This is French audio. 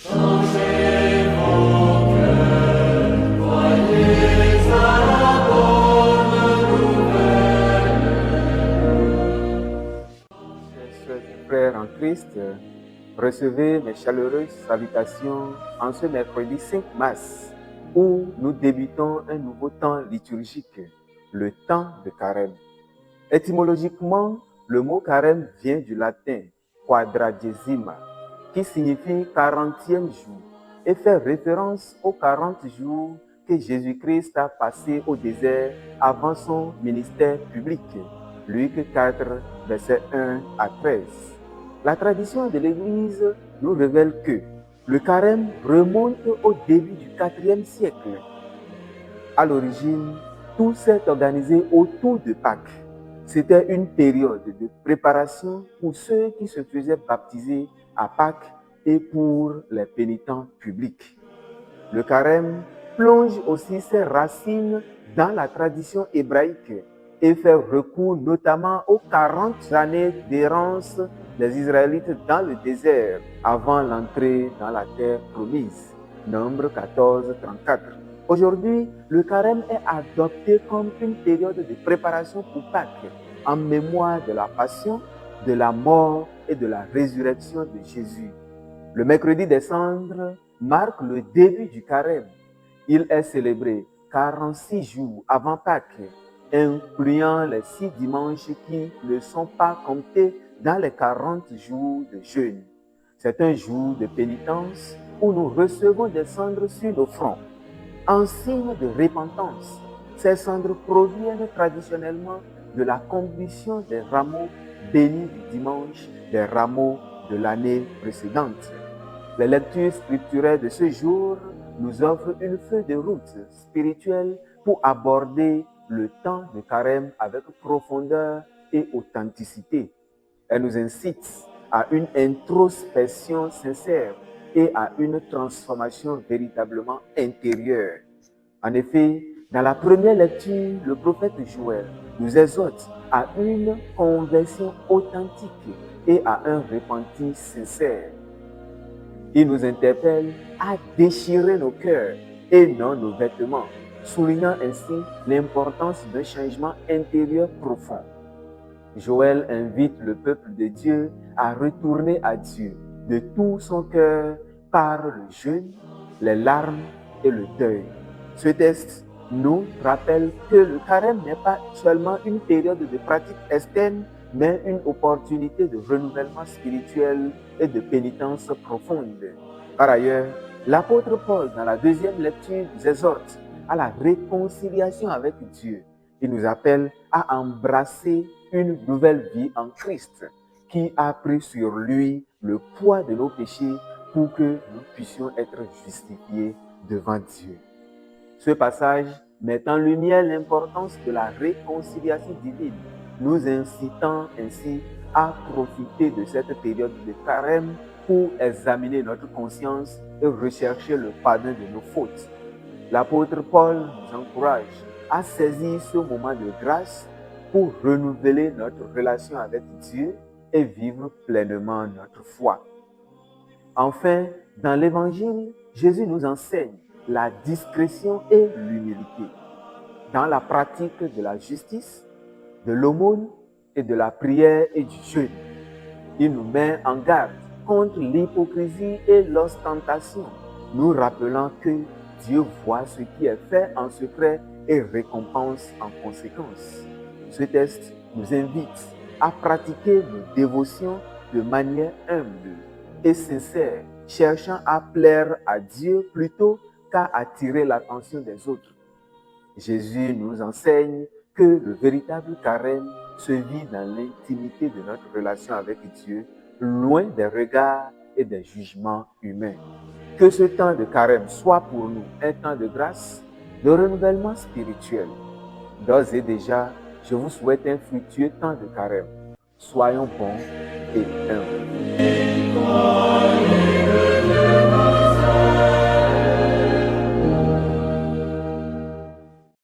Changez vos cœurs, voyez à la bonne nouvelle. Chers sœurs et frères en Christ, recevez mes chaleureuses salutations en ce mercredi 5 mars où nous débutons un nouveau temps liturgique, le temps de carême. Étymologiquement, le mot carême vient du latin quadragesima, qui signifie 40e jour et fait référence aux 40 jours que Jésus-Christ a passés au désert avant son ministère public. Luc 4, versets 1 à 13. La tradition de l'Église nous révèle que le carême remonte au début du IVe siècle. À l'origine, tout s'est organisé autour de Pâques. C'était une période de préparation pour ceux qui se faisaient baptiser à Pâques et pour les pénitents publics. Le carême plonge aussi ses racines dans la tradition hébraïque et fait recours notamment aux 40 années d'errance des Israélites dans le désert avant l'entrée dans la terre promise. Nombre 14, 34. Aujourd'hui, le carême est adopté comme une période de préparation pour Pâques, en mémoire de la passion, de la mort et de la résurrection de Jésus. Le mercredi des cendres marque le début du carême. Il est célébré 46 jours avant Pâques, incluant les 6 dimanches qui ne sont pas comptés dans les 40 jours de jeûne. C'est un jour de pénitence où nous recevons des cendres sur nos fronts. En signe de repentance, ces cendres proviennent traditionnellement de la combustion des rameaux bénis du dimanche, des rameaux de l'année précédente. Les lectures scripturaires de ce jour nous offrent une feuille de route spirituelle pour aborder le temps de carême avec profondeur et authenticité. Elle nous incite à une introspection sincère et à une transformation véritablement intérieure. En effet, dans la première lecture, le prophète Joël nous exhorte à une conversion authentique et à un repentir sincère. Il nous interpelle à déchirer nos cœurs et non nos vêtements, soulignant ainsi l'importance d'un changement intérieur profond. Joël invite le peuple de Dieu à retourner à Dieu de tout son cœur par le jeûne, les larmes et le deuil. Ce texte nous rappelle que le carême n'est pas seulement une période de pratique externe, mais une opportunité de renouvellement spirituel et de pénitence profonde. Par ailleurs, l'apôtre Paul, dans la deuxième lecture, nous exhorte à la réconciliation avec Dieu. Il nous appelle à embrasser une nouvelle vie en Christ, qui a pris sur lui le poids de nos péchés pour que nous puissions être justifiés devant Dieu. Ce passage met en lumière l'importance de la réconciliation divine, nous incitant ainsi à profiter de cette période de carême pour examiner notre conscience et rechercher le pardon de nos fautes. L'apôtre Paul nous encourage à saisir ce moment de grâce pour renouveler notre relation avec Dieu et vivre pleinement notre foi. Enfin, dans l'Évangile, Jésus nous enseigne la discrétion et l'humilité dans la pratique de la justice, de l'aumône et de la prière et du jeûne. Il nous met en garde contre l'hypocrisie et l'ostentation, nous rappelant que Dieu voit ce qui est fait en secret et récompense en conséquence. Ce texte nous invite à pratiquer nos dévotions de manière humble et sincère, cherchant à plaire à Dieu plutôt qu'à attirer l'attention des autres. Jésus nous enseigne que le véritable carême se vit dans l'intimité de notre relation avec Dieu, loin des regards et des jugements humains. Que ce temps de carême soit pour nous un temps de grâce, de renouvellement spirituel. D'ores et déjà, je vous souhaite un fructueux temps de carême. Soyons bons et humbles.